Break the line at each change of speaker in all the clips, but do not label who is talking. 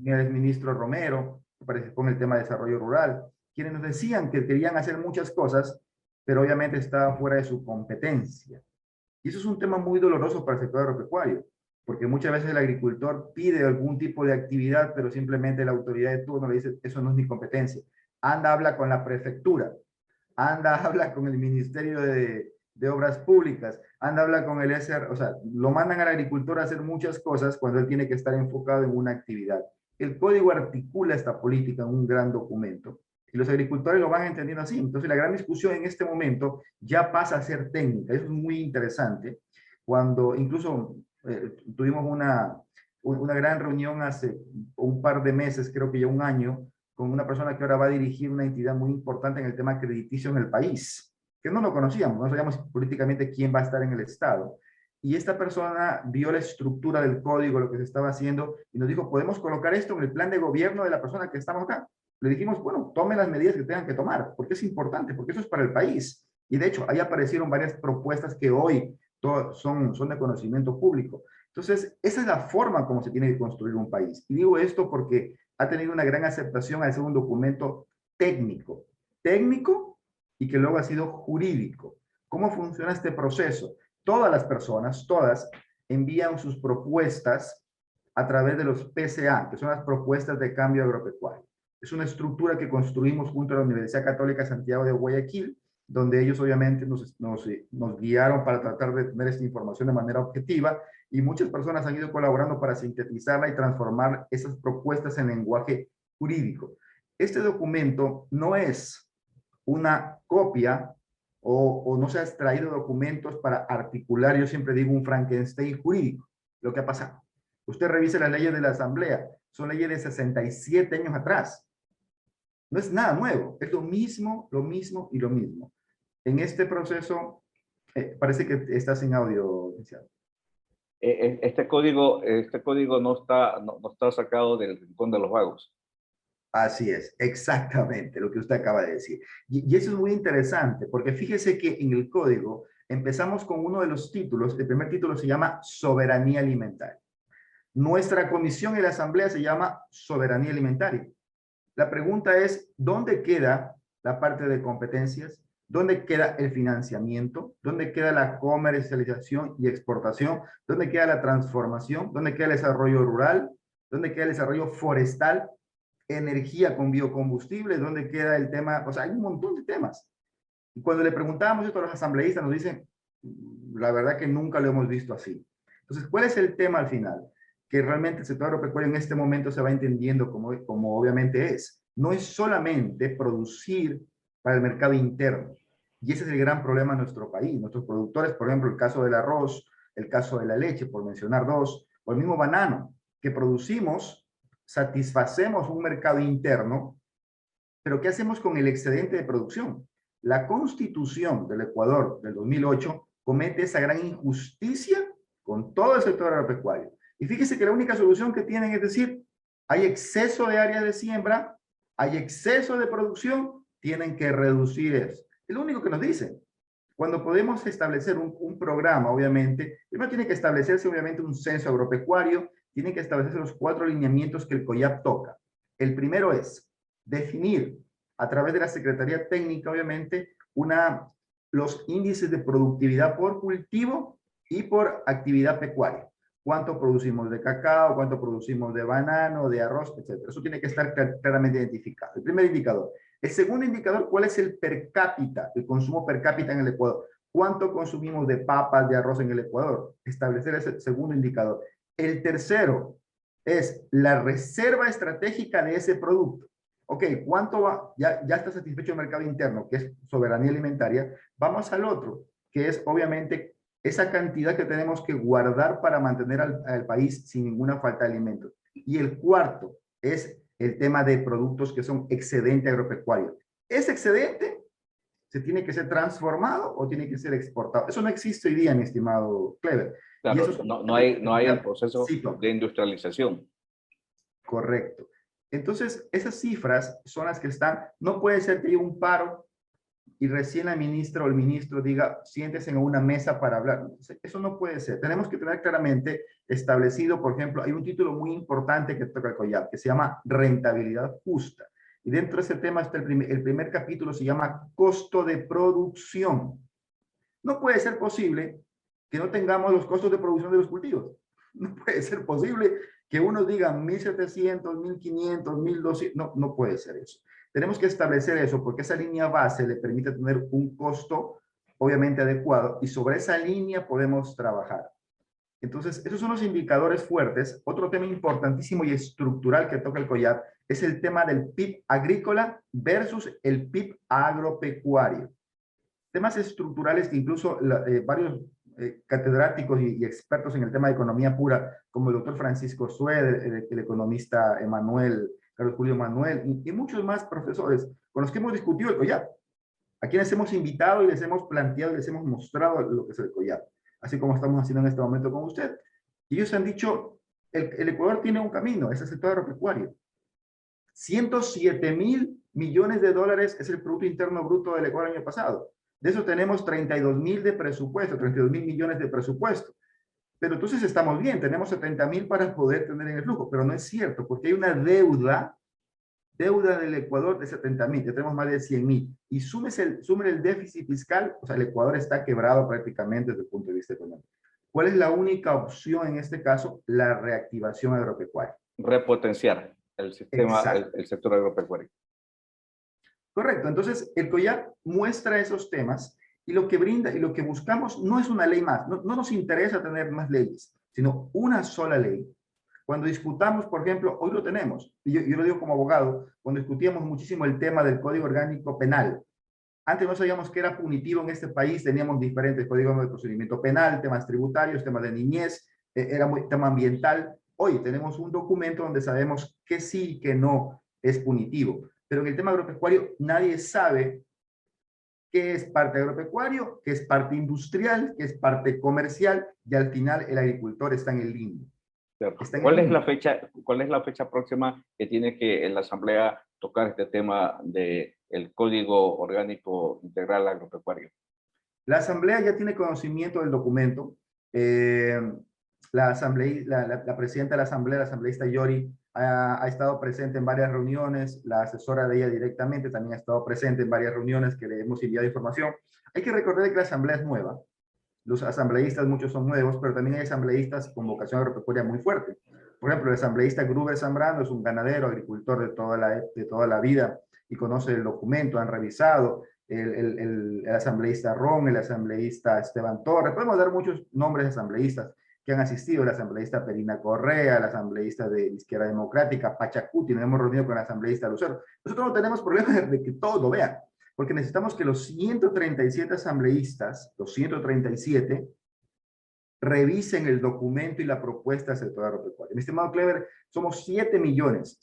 también el ministro Romero, que participó en el tema de desarrollo rural, quienes nos decían que querían hacer muchas cosas, pero obviamente estaba fuera de su competencia. Y eso es un tema muy doloroso para el sector agropecuario, porque muchas veces el agricultor pide algún tipo de actividad, pero simplemente la autoridad de turno le dice, eso no es mi competencia. Anda, habla con la prefectura, anda, habla con el Ministerio de Obras Públicas, anda, habla con el SR, o sea, lo mandan al agricultor a hacer muchas cosas cuando él tiene que estar enfocado en una actividad. El código articula esta política en un gran documento y los agricultores lo van entendiendo así. Entonces, la gran discusión en este momento ya pasa a ser técnica. Eso es muy interesante. Cuando incluso tuvimos una gran reunión hace un par de meses, creo que ya un año, con una persona que ahora va a dirigir una entidad muy importante en el tema crediticio en el país, que no lo conocíamos, no sabíamos políticamente quién va a estar en el Estado. Y esta persona vio la estructura del código, lo que se estaba haciendo, y nos dijo, ¿podemos colocar esto en el plan de gobierno de la persona que estamos acá? Le dijimos, bueno, tome las medidas que tengan que tomar, porque es importante, porque eso es para el país. Y de hecho, ahí aparecieron varias propuestas que hoy son de conocimiento público. Entonces, esa es la forma como se tiene que construir un país. Y digo esto porque ha tenido una gran aceptación al ser un documento técnico, técnico y que luego ha sido jurídico. ¿Cómo funciona este proceso? Todas las personas, todas, envían sus propuestas a través de los PCA, que son las propuestas de cambio agropecuario. Es una estructura que construimos junto a la Universidad Católica Santiago de Guayaquil, donde ellos obviamente nos guiaron para tratar de tener esta información de manera objetiva y muchas personas han ido colaborando para sintetizarla y transformar esas propuestas en lenguaje jurídico. Este documento no es una copia o no se ha extraído documentos para articular, yo siempre digo, un Frankenstein jurídico. Lo que ha pasado. Usted revise las leyes de la Asamblea, son leyes de 67 años atrás. No es nada nuevo, es lo mismo, lo mismo y lo mismo. En este proceso, parece que está sin audio, licenciado.
Este código no está sacado del rincón de los vagos.
Así es, exactamente lo que usted acaba de decir. Y eso es muy interesante, porque fíjese que en el código empezamos con uno de los títulos, el primer título se llama Soberanía Alimentaria. Nuestra comisión en la Asamblea se llama Soberanía Alimentaria. La pregunta es, ¿dónde queda la parte de competencias? ¿Dónde queda el financiamiento? ¿Dónde queda la comercialización y exportación? ¿Dónde queda la transformación? ¿Dónde queda el desarrollo rural? ¿Dónde queda el desarrollo forestal? Energía con biocombustible, ¿dónde queda el tema? O sea, hay un montón de temas. Y cuando le preguntábamos esto a los asambleístas, nos dicen, la verdad que nunca lo hemos visto así. Entonces, ¿cuál es el tema al final? Que realmente el sector agropecuario en este momento se va entendiendo como obviamente es. No es solamente producir para el mercado interno. Y ese es el gran problema de nuestro país. Nuestros productores, por ejemplo, el caso del arroz, el caso de la leche, por mencionar dos, o el mismo banano, que producimos, satisfacemos un mercado interno, pero ¿qué hacemos con el excedente de producción? La Constitución del Ecuador del 2008 comete esa gran injusticia con todo el sector agropecuario. Y fíjese que la única solución que tienen es decir, hay exceso de áreas de siembra, hay exceso de producción, tienen que reducir eso. Es lo único que nos dicen. Cuando podemos establecer un programa, obviamente, primero tiene que establecerse obviamente un censo agropecuario, tiene que establecerse los 4 lineamientos que el COIAP toca. El primero es definir a través de la Secretaría Técnica, obviamente, los índices de productividad por cultivo y por actividad pecuaria. Cuánto producimos de cacao, cuánto producimos de banano, de arroz, etc. Eso tiene que estar claramente identificado. El primer indicador. El segundo indicador, ¿cuál es el per cápita, el consumo per cápita en el Ecuador? ¿Cuánto consumimos de papas, de arroz en el Ecuador? Establecer ese segundo indicador. El tercero es la reserva estratégica de ese producto. Ok, ¿cuánto va? Ya está satisfecho el mercado interno, que es soberanía alimentaria. Vamos al otro, que es obviamente esa cantidad que tenemos que guardar para mantener al país sin ninguna falta de alimentos. Y el cuarto es el tema de productos que son excedente agropecuario. Ese excedente se tiene que ser transformado o tiene que ser exportado. Eso no existe hoy día, mi estimado Clever.
Claro,
y eso
no hay el proceso de industrialización.
Correcto. Entonces, esas cifras son las que están, no puede ser que haya un paro y recién la ministra o el ministro diga, siéntese en una mesa para hablar. Eso no puede ser. Tenemos que tener claramente establecido, por ejemplo, hay un título muy importante que toca el COIAP, que se llama rentabilidad justa. Y dentro de ese tema está el primer capítulo, se llama costo de producción. No puede ser posible que no tengamos los costos de producción de los cultivos. No puede ser posible que unos digan 1.700, 1.500, 1.200. No, no puede ser eso. Tenemos que establecer eso porque esa línea base le permite tener un costo obviamente adecuado y sobre esa línea podemos trabajar. Entonces, esos son los indicadores fuertes. Otro tema importantísimo y estructural que toca el COIAP es el tema del PIB agrícola versus el PIB agropecuario. Temas estructurales que incluso varios catedráticos y expertos en el tema de economía pura, como el doctor Francisco Sued, el economista Emanuel, Carlos Julio Manuel, y muchos más profesores con los que hemos discutido el COIAP, a quienes hemos invitado y les hemos planteado y les hemos mostrado lo que es el COIAP, así como estamos haciendo en este momento con usted. Y ellos han dicho, el Ecuador tiene un camino, es el sector agropecuario. 107.000 millones de dólares es el Producto Interno Bruto del Ecuador el año pasado. De eso tenemos 32.000 de presupuesto, 32.000 millones de presupuesto. Pero entonces estamos bien, tenemos 70.000 para poder tener en el flujo, pero no es cierto, porque hay una deuda del Ecuador de 70.000, ya tenemos más de 100.000. Y sumen el déficit fiscal, o sea, el Ecuador está quebrado prácticamente desde el punto de vista económico. ¿Cuál es la única opción en este caso? La reactivación agropecuaria.
Repotenciar el sistema, el sector agropecuario.
Correcto. Entonces, el COIAP muestra esos temas y lo que brinda y lo que buscamos no es una ley más. No, no nos interesa tener más leyes, sino una sola ley. Cuando discutamos, por ejemplo, hoy lo tenemos, y yo lo digo como abogado, cuando discutíamos muchísimo el tema del Código Orgánico Penal. Antes no sabíamos que era punitivo en este país, teníamos diferentes códigos de procedimiento penal, temas tributarios, temas de niñez, era muy tema ambiental. Hoy tenemos un documento donde sabemos que sí y que no es punitivo. Pero en el tema agropecuario nadie sabe qué es parte agropecuario, qué es parte industrial, qué es parte comercial, y al final el agricultor está en el limbo.
¿Cuál es la fecha próxima que tiene que en la Asamblea tocar este tema del Código Orgánico Integral Agropecuario?
La Asamblea ya tiene conocimiento del documento. La presidenta de la Asamblea, la asambleísta Yori, ha estado presente en varias reuniones. La asesora de ella directamente también ha estado presente en varias reuniones que le hemos enviado información. Hay que recordar que la Asamblea es nueva. Los asambleístas, muchos son nuevos, pero también hay asambleístas con vocación agropecuaria muy fuerte. Por ejemplo, el asambleísta Gruber Zambrano es un ganadero, agricultor de toda la vida y conoce el documento, han revisado. El asambleísta Ron, el asambleísta Esteban Torres, podemos dar muchos nombres de asambleístas que han asistido, el asambleísta Perina Correa, el asambleísta de Izquierda Democrática, Pachacuti, nos hemos reunido con el asambleísta Lucero. Nosotros no tenemos problema de que todos lo vean, porque necesitamos que los 137 asambleístas, los 137, revisen el documento y la propuesta del sector agropecuario. Mi estimado Clever, somos 7 millones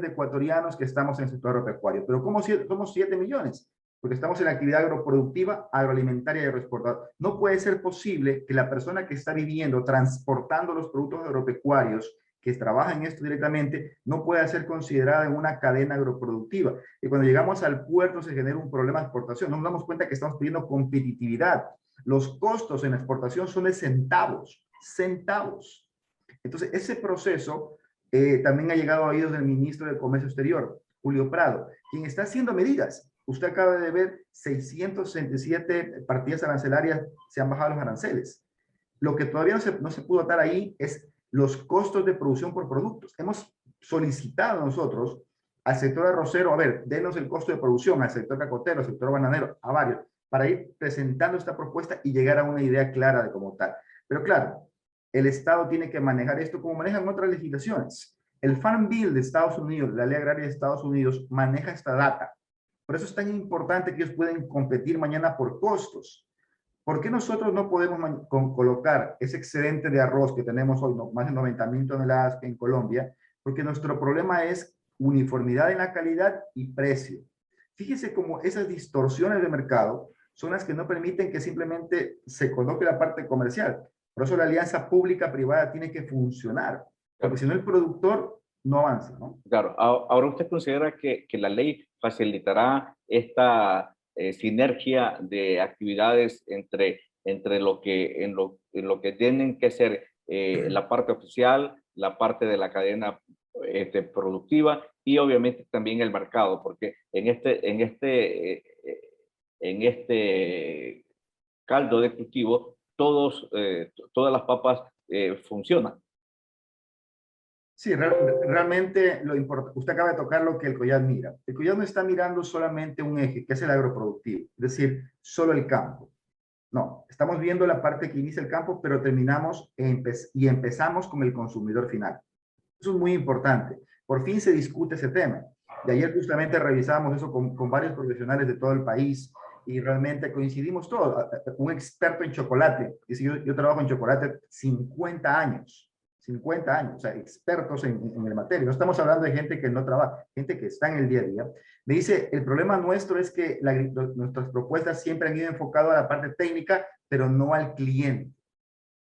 de ecuatorianos que estamos en el sector agropecuario. Pero ¿cómo somos 7 millones? Porque estamos en la actividad agroproductiva, agroalimentaria y agroexportadora. No puede ser posible que la persona que está viviendo, transportando los productos agropecuarios, que trabaja en esto directamente, no pueda ser considerada en una cadena agroproductiva. Y cuando llegamos al puerto se genera un problema de exportación. No nos damos cuenta que estamos pidiendo competitividad. Los costos en exportación son de centavos. Entonces, ese proceso también ha llegado a oídos del ministro de Comercio Exterior, Julio Prado, quien está haciendo medidas. Usted acaba de ver 667 partidas arancelarias se han bajado los aranceles. Lo que todavía no se pudo atar ahí es los costos de producción por productos. Hemos solicitado nosotros al sector arrocero, a ver, denos el costo de producción, al sector cacotero, al sector bananero, a varios, para ir presentando esta propuesta y llegar a una idea clara de cómo tal. Pero claro, el Estado tiene que manejar esto como manejan otras legislaciones. El Farm Bill de Estados Unidos, la ley agraria de Estados Unidos, maneja esta data. Por eso es tan importante que ellos pueden competir mañana por costos. ¿Por qué nosotros no podemos colocar ese excedente de arroz que tenemos hoy, más de 90.000 toneladas en Colombia? Porque nuestro problema es uniformidad en la calidad y precio. Fíjese cómo esas distorsiones de mercado son las que no permiten que simplemente se coloque la parte comercial. Por eso la alianza pública-privada tiene que funcionar, porque si no el productor no avanza, ¿no?
Claro, ahora usted considera que la ley facilitará esta sinergia de actividades entre en lo que tienen que ser la parte oficial, la parte de la cadena productiva y obviamente también el mercado, porque en este caldo de cultivo todas las papas funcionan.
Sí, realmente lo importante, usted acaba de tocar lo que el COIAD mira. El COIAD no está mirando solamente un eje, que es el agroproductivo, es decir, solo el campo. No, estamos viendo la parte que inicia el campo, pero terminamos y empezamos con el consumidor final. Eso es muy importante. Por fin se discute ese tema. De ayer justamente revisábamos eso con varios profesionales de todo el país y realmente coincidimos todos. Un experto en chocolate, y si yo trabajo en chocolate 50 años, 50 años, o sea, expertos en el materia. No estamos hablando de gente que no trabaja, gente que está en el día a día. Me dice, el problema nuestro es que nuestras propuestas siempre han ido enfocado a la parte técnica, pero no al cliente,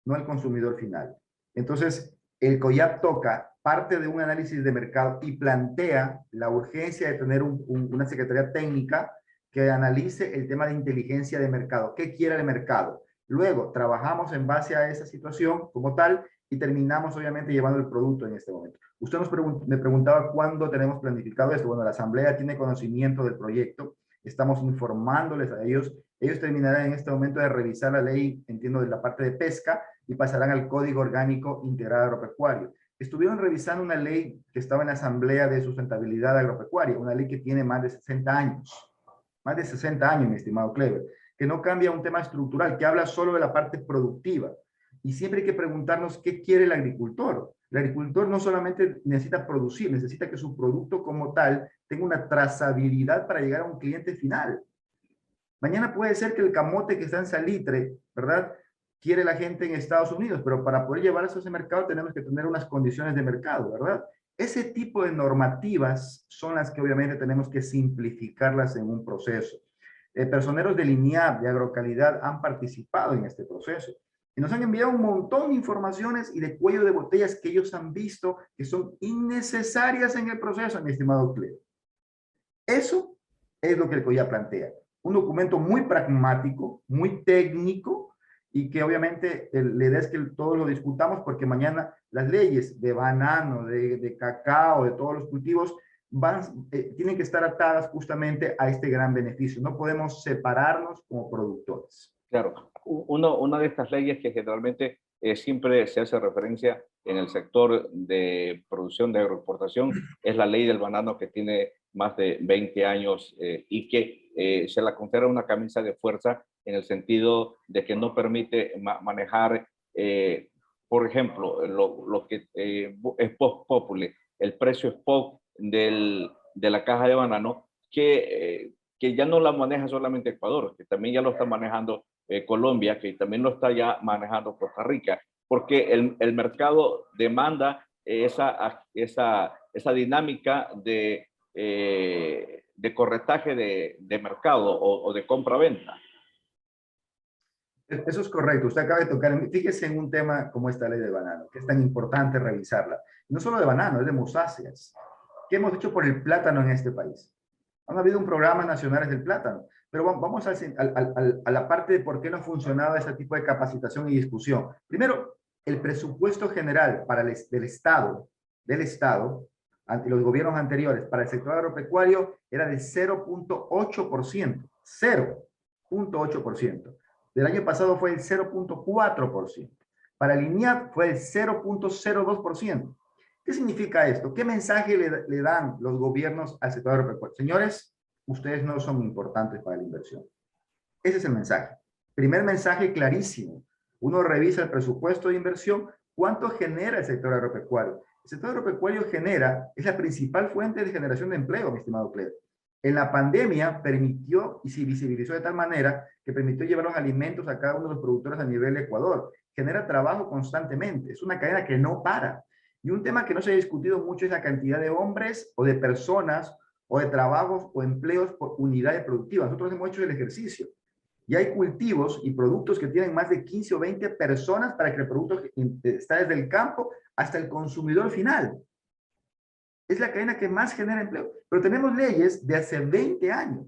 no al consumidor final. Entonces, el COIAP toca parte de un análisis de mercado y plantea la urgencia de tener una secretaría técnica que analice el tema de inteligencia de mercado. ¿Qué quiere el mercado? Luego, trabajamos en base a esa situación como tal y terminamos obviamente llevando el producto en este momento. Usted me preguntaba cuándo tenemos planificado esto. Bueno, la Asamblea tiene conocimiento del proyecto, estamos informándoles a ellos. Ellos terminarán en este momento de revisar la ley, entiendo, de la parte de pesca y pasarán al Código Orgánico Integral Agropecuario. Estuvieron revisando una ley que estaba en la Asamblea de Sustentabilidad Agropecuaria, una ley que tiene más de 60 años. Más de 60 años, mi estimado Clever, que no cambia un tema estructural, que habla solo de la parte productiva. Y siempre hay que preguntarnos qué quiere el agricultor. El agricultor no solamente necesita producir, necesita que su producto como tal tenga una trazabilidad para llegar a un cliente final. Mañana puede ser que el camote que está en Salitre, ¿verdad?, quiere la gente en Estados Unidos, pero para poder llevar eso a ese mercado tenemos que tener unas condiciones de mercado, ¿verdad? Ese tipo de normativas son las que obviamente tenemos que simplificarlas en un proceso. Personeros del INIAP de Agrocalidad han participado en este proceso y nos han enviado un montón de informaciones y de cuello de botellas que ellos han visto que son innecesarias en el proceso, mi estimado Cleo. Eso es lo que el COIA plantea. Un documento muy pragmático, muy técnico, y que obviamente la idea es que todos lo discutamos porque mañana las leyes de banano, de cacao, de todos los cultivos, tienen que estar atadas justamente a este gran beneficio. No podemos separarnos como productores.
Claro, una de estas leyes que generalmente siempre se hace referencia en el sector de producción de agroexportación es la ley del banano, que tiene más de 20 años y que se la considera una camisa de fuerza en el sentido de que no permite manejar, por ejemplo, lo que es post-populi, el precio spot de la caja de banano, que ya no la maneja solamente Ecuador, que también ya lo está manejando Colombia, que también lo está ya manejando Costa Rica, porque el mercado demanda esa dinámica de corretaje de mercado o de compra-venta.
Eso es correcto. Usted acaba de tocar, fíjese en un tema como esta ley del banano, que es tan importante revisarla. No solo de banano, es de musáceas. ¿Qué hemos hecho por el plátano en este país? Han habido un programa nacional del plátano, pero vamos a la parte de por qué no funcionaba ese tipo de capacitación y discusión. Primero, el presupuesto general del Estado, ante los gobiernos anteriores, para el sector agropecuario era de 0.8%, 0.8%. Del año pasado fue el 0.4%. Para el INIAP fue el 0.02%. ¿Qué significa esto? ¿Qué mensaje le dan los gobiernos al sector agropecuario? Señores, ustedes no son importantes para la inversión. Ese es el mensaje. Primer mensaje clarísimo. Uno revisa el presupuesto de inversión. ¿Cuánto genera el sector agropecuario? El sector agropecuario es la principal fuente de generación de empleo, mi estimado Cleo. En la pandemia permitió y se visibilizó de tal manera que permitió llevar los alimentos a cada uno de los productores a nivel de Ecuador. Genera trabajo constantemente. Es una cadena que no para. Y un tema que no se ha discutido mucho es la cantidad de hombres o de personas o de trabajos o empleos por unidades productivas. Nosotros hemos hecho el ejercicio. Y hay cultivos y productos que tienen más de 15 o 20 personas para que el producto está desde el campo hasta el consumidor final. Es la cadena que más genera empleo. Pero tenemos leyes de hace 20 años.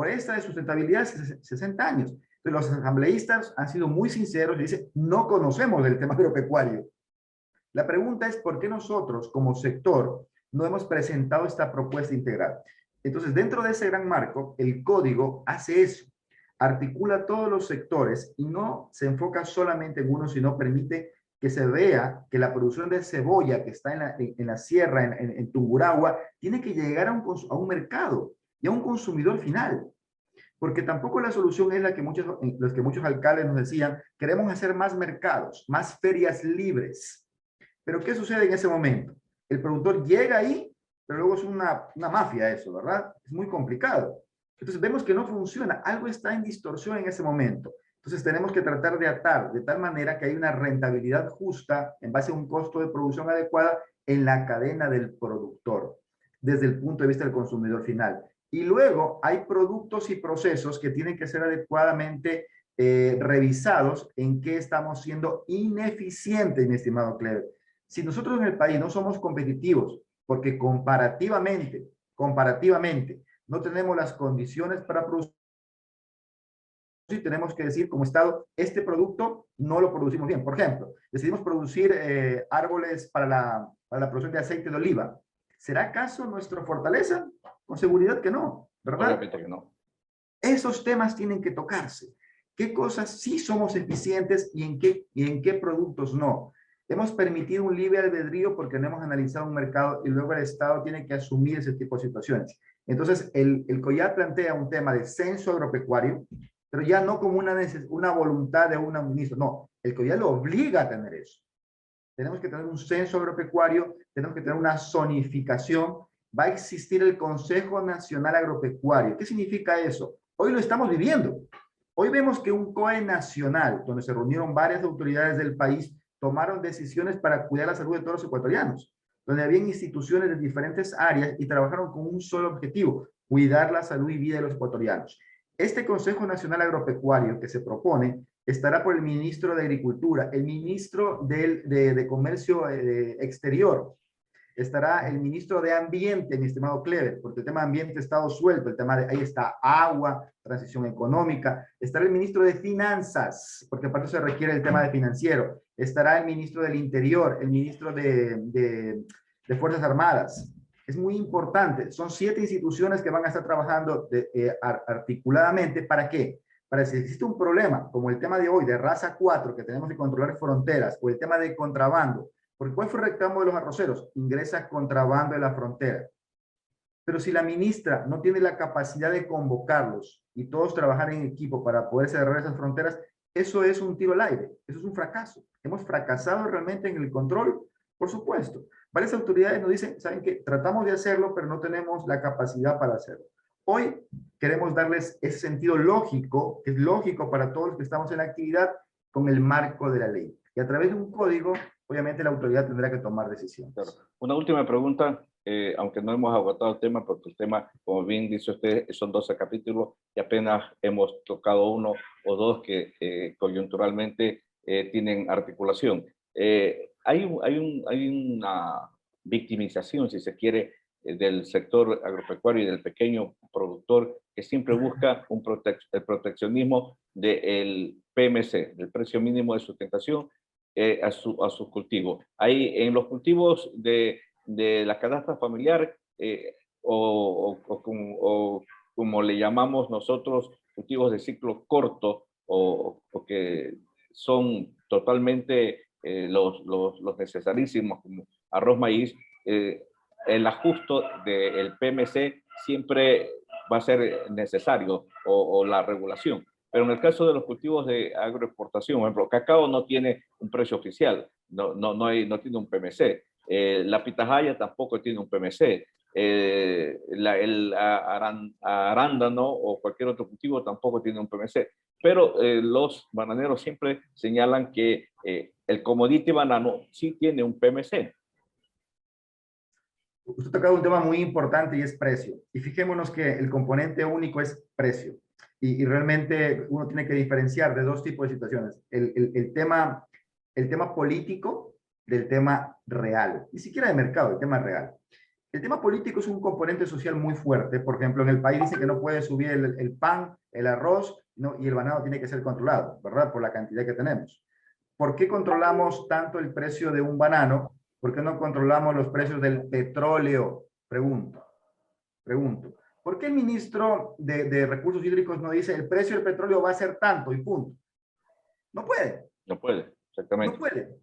por esta de sustentabilidad 60 años. Entonces, los asambleístas han sido muy sinceros y dicen, no conocemos el tema agropecuario. La pregunta es, ¿por qué nosotros como sector no hemos presentado esta propuesta integral? Entonces, dentro de ese gran marco, el código hace eso, articula todos los sectores y no se enfoca solamente en uno, sino permite que se vea que la producción de cebolla que está en la sierra, en Tungurahua, tiene que llegar a un mercado y a un consumidor final. Porque tampoco la solución es la que muchos alcaldes nos decían, queremos hacer más mercados, más ferias libres. Pero ¿qué sucede en ese momento? El productor llega ahí, pero luego es una mafia eso, ¿verdad? Es muy complicado. Entonces vemos que no funciona, algo está en distorsión en ese momento. Entonces tenemos que tratar de atar de tal manera que hay una rentabilidad justa en base a un costo de producción adecuada en la cadena del productor, desde el punto de vista del consumidor final. Y luego hay productos y procesos que tienen que ser adecuadamente revisados en qué estamos siendo ineficientes, mi estimado Cleber. Si nosotros en el país no somos competitivos, porque comparativamente, no tenemos las condiciones para producir, tenemos que decir como Estado, este producto no lo producimos bien. Por ejemplo, decidimos producir árboles para la producción de aceite de oliva. ¿Será acaso nuestra fortaleza? Con seguridad que no, ¿verdad?
Obviamente que no.
Esos temas tienen que tocarse. ¿Qué cosas sí somos eficientes y en qué productos no? Hemos permitido un libre albedrío porque no hemos analizado un mercado y luego el Estado tiene que asumir ese tipo de situaciones. Entonces, el COIAT plantea un tema de censo agropecuario, pero ya no como una voluntad de un ministro, no, el COIAT lo obliga a tener eso. Tenemos que tener un censo agropecuario, tenemos que tener una zonificación, va a existir el Consejo Nacional Agropecuario. ¿Qué significa eso? Hoy lo estamos viviendo. Hoy vemos que un COE nacional, donde se reunieron varias autoridades del país, tomaron decisiones para cuidar la salud de todos los ecuatorianos, donde había instituciones de diferentes áreas y trabajaron con un solo objetivo, cuidar la salud y vida de los ecuatorianos. Este Consejo Nacional Agropecuario que se propone estará por el ministro de Agricultura, el ministro de Comercio Exterior, estará el ministro de Ambiente, mi estimado Cleber, porque el tema de ambiente ha estado suelto, el tema de ahí está agua, transición económica, estará el ministro de Finanzas, porque aparte se requiere el tema de financiero, estará el ministro del Interior, el ministro de Fuerzas Armadas. Es muy importante, son 7 instituciones que van a estar trabajando articuladamente, ¿para qué? Para si existe un problema, como el tema de hoy de raza 4, que tenemos que controlar fronteras, o el tema de contrabando, porque ¿cuál fue el reclamo de los arroceros? Ingresa contrabando de la frontera. Pero si la ministra no tiene la capacidad de convocarlos y todos trabajar en equipo para poder cerrar esas fronteras, eso es un tiro al aire, eso es un fracaso. Hemos fracasado realmente en el control, por supuesto. Varias autoridades nos dicen, ¿saben qué? Tratamos de hacerlo, pero no tenemos la capacidad para hacerlo. Hoy queremos darles ese sentido lógico, que es lógico para todos los que estamos en la actividad, con el marco de la ley. Y a través de un código, obviamente la autoridad tendrá que tomar decisiones.
Claro. Una última pregunta, aunque no hemos agotado el tema, porque el tema, como bien dice usted, son 12 capítulos y apenas hemos tocado uno o dos que coyunturalmente tienen articulación. Hay una victimización, si se quiere, del sector agropecuario y del pequeño productor que siempre busca el proteccionismo del PMC, del precio mínimo de sustentación, a sus cultivos. Hay en los cultivos de la canasta familiar o como le llamamos nosotros, cultivos de ciclo corto o que son totalmente los necesarísimos como arroz, maíz, el ajuste del PMC siempre va a ser necesario o la regulación. Pero en el caso de los cultivos de agroexportación, por ejemplo, cacao no tiene un precio oficial, no tiene un PMC. La pitahaya tampoco tiene un PMC. El arándano o cualquier otro cultivo tampoco tiene un PMC. Pero los bananeros siempre señalan que el commodity banano sí tiene un PMC.
Usted ha tocado un tema muy importante y es precio. Y fijémonos que el componente único es precio. Y realmente uno tiene que diferenciar de dos tipos de situaciones. El tema político del tema real. Ni siquiera de mercado, el tema real. El tema político es un componente social muy fuerte. Por ejemplo, en el país dicen que no puede subir el pan, el arroz, ¿no? Y el banano tiene que ser controlado, ¿verdad? Por la cantidad que tenemos. ¿Por qué controlamos tanto el precio de un banano? ¿Por qué no controlamos los precios del petróleo? Pregunto. ¿Por qué el ministro de Recursos Hídricos no dice el precio del petróleo va a ser tanto y punto? No puede.
No puede,
No
exactamente.
puede.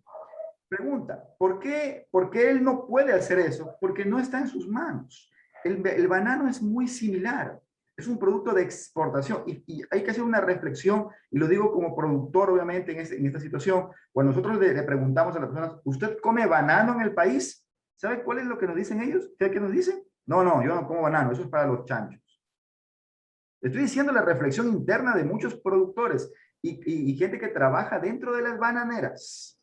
Pregunta, ¿por qué él no puede hacer eso? Porque no está en sus manos. El banano es muy similar. Es un producto de exportación y hay que hacer una reflexión, y lo digo como productor, obviamente, en esta situación. Cuando nosotros le preguntamos a las personas, ¿usted come banano en el país? ¿Sabe cuál es lo que nos dicen ellos? ¿Qué nos dicen? No, no, yo no como banano, eso es para los chanchos. Estoy diciendo la reflexión interna de muchos productores y gente que trabaja dentro de las bananeras.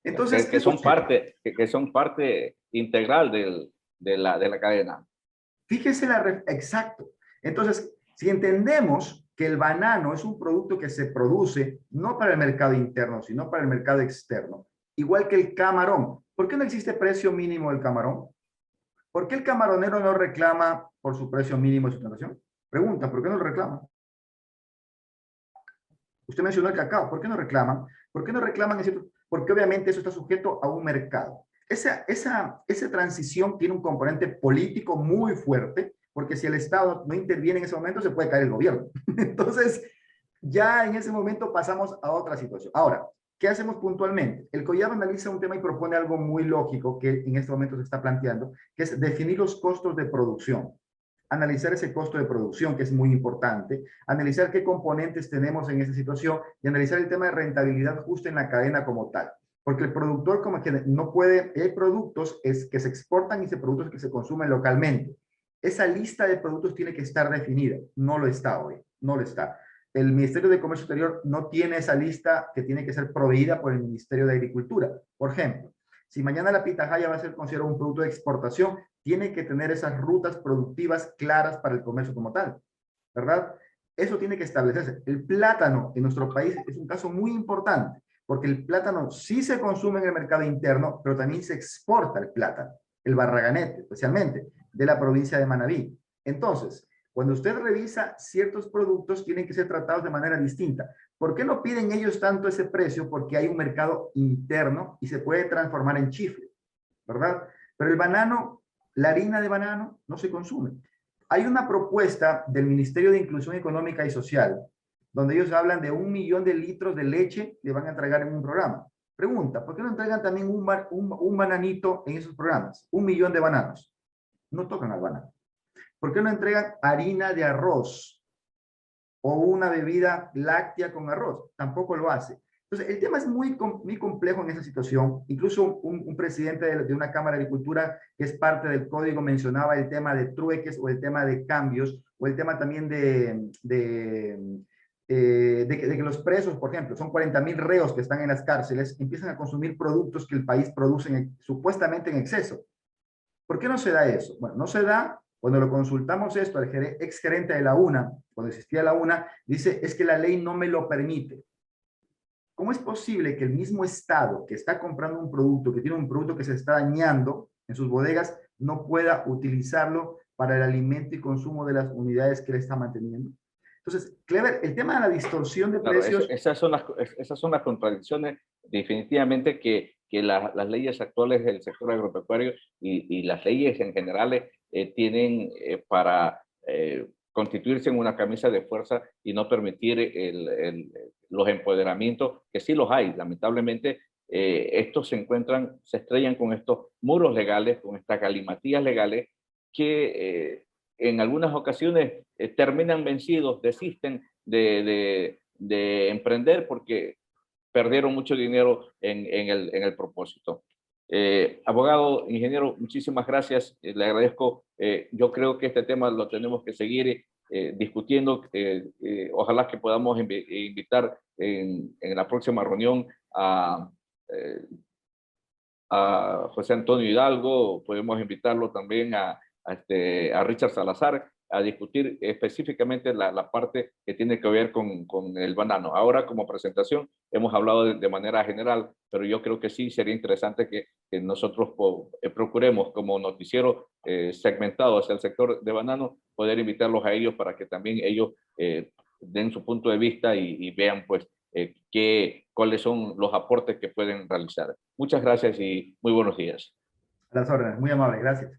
Entonces, ¿qué sucede?
Que son parte integral de la cadena.
Fíjese exacto. Entonces, si entendemos que el banano es un producto que se produce no para el mercado interno, sino para el mercado externo, igual que el camarón. ¿Por qué no existe precio mínimo del camarón? ¿Por qué el camaronero no reclama por su precio mínimo de su transacción? Pregunta, ¿por qué no lo reclama? Usted mencionó el cacao, ¿por qué no reclaman? ¿Por qué no reclaman? Porque obviamente eso está sujeto a un mercado. Esa transición tiene un componente político muy fuerte, porque si el Estado no interviene en ese momento, se puede caer el gobierno. Entonces, ya en ese momento pasamos a otra situación. Ahora, ¿qué hacemos puntualmente? El COIAB analiza un tema y propone algo muy lógico que en este momento se está planteando, que es definir los costos de producción. Analizar ese costo de producción, que es muy importante, analizar qué componentes tenemos en esa situación y analizar el tema de rentabilidad justa en la cadena como tal. Porque el productor como que no puede, hay productos que se exportan y hay productos que se consumen localmente. Esa lista de productos tiene que estar definida. No lo está hoy, no lo está. El Ministerio de Comercio Exterior no tiene esa lista que tiene que ser proveída por el Ministerio de Agricultura. Por ejemplo, si mañana la pitahaya va a ser considerado un producto de exportación, tiene que tener esas rutas productivas claras para el comercio como tal, ¿verdad? Eso tiene que establecerse. El plátano en nuestro país es un caso muy importante, porque el plátano sí se consume en el mercado interno, pero también se exporta el plátano, el barraganete, especialmente, de la provincia de Manabí. Entonces, cuando usted revisa ciertos productos, tienen que ser tratados de manera distinta. ¿Por qué no piden ellos tanto ese precio? Porque hay un mercado interno y se puede transformar en chifle, ¿verdad? Pero el banano, la harina de banano, no se consume. Hay una propuesta del Ministerio de Inclusión Económica y Social, donde ellos hablan de 1 millón de litros de leche que van a entregar en un programa. Pregunta, ¿por qué no entregan también un bananito en esos programas? 1 millón de bananos. No tocan al banano. ¿Por qué no entregan harina de arroz o una bebida láctea con arroz? Tampoco lo hace. Entonces, el tema es muy complejo en esa situación. Incluso un presidente de una Cámara de Agricultura que es parte del código mencionaba el tema de trueques o el tema de cambios o el tema también de que los presos, por ejemplo, son 40.000 reos que están en las cárceles, empiezan a consumir productos que el país produce supuestamente en exceso. ¿Por qué no se da eso? Bueno, no se da. Cuando lo consultamos esto al ex gerente de la UNA, cuando existía la UNA, dice, es que la ley no me lo permite. ¿Cómo es posible que el mismo Estado que está comprando un producto, que tiene un producto que se está dañando en sus bodegas, no pueda utilizarlo para el alimento y consumo de las unidades que le está manteniendo? Entonces, Clever, el tema de la distorsión de
Claro,
precios.
esas son las contradicciones definitivamente que las leyes actuales del sector agropecuario y las leyes en general tienen para constituirse en una camisa de fuerza y no permitir los empoderamientos, que sí los hay. Lamentablemente, estos se estrellan con estos muros legales, con estas galimatías legales que en algunas ocasiones terminan vencidos, desisten de emprender porque perdieron mucho dinero en el propósito. Abogado, ingeniero, muchísimas gracias. Le agradezco. Yo creo que este tema lo tenemos que seguir discutiendo. Ojalá que podamos invitar en la próxima reunión eh, a José Antonio Hidalgo. Podemos invitarlo también a Richard Salazar, a discutir específicamente la parte que tiene que ver con el banano. Ahora, como presentación, hemos hablado de manera general, pero yo creo que sí sería interesante que nosotros procuremos como noticiero segmentado hacia el sector de banano, poder invitarlos a ellos para que también ellos den su punto de vista y vean pues cuáles son los aportes que pueden realizar. Muchas gracias y muy buenos días.
A las órdenes, muy amable, gracias.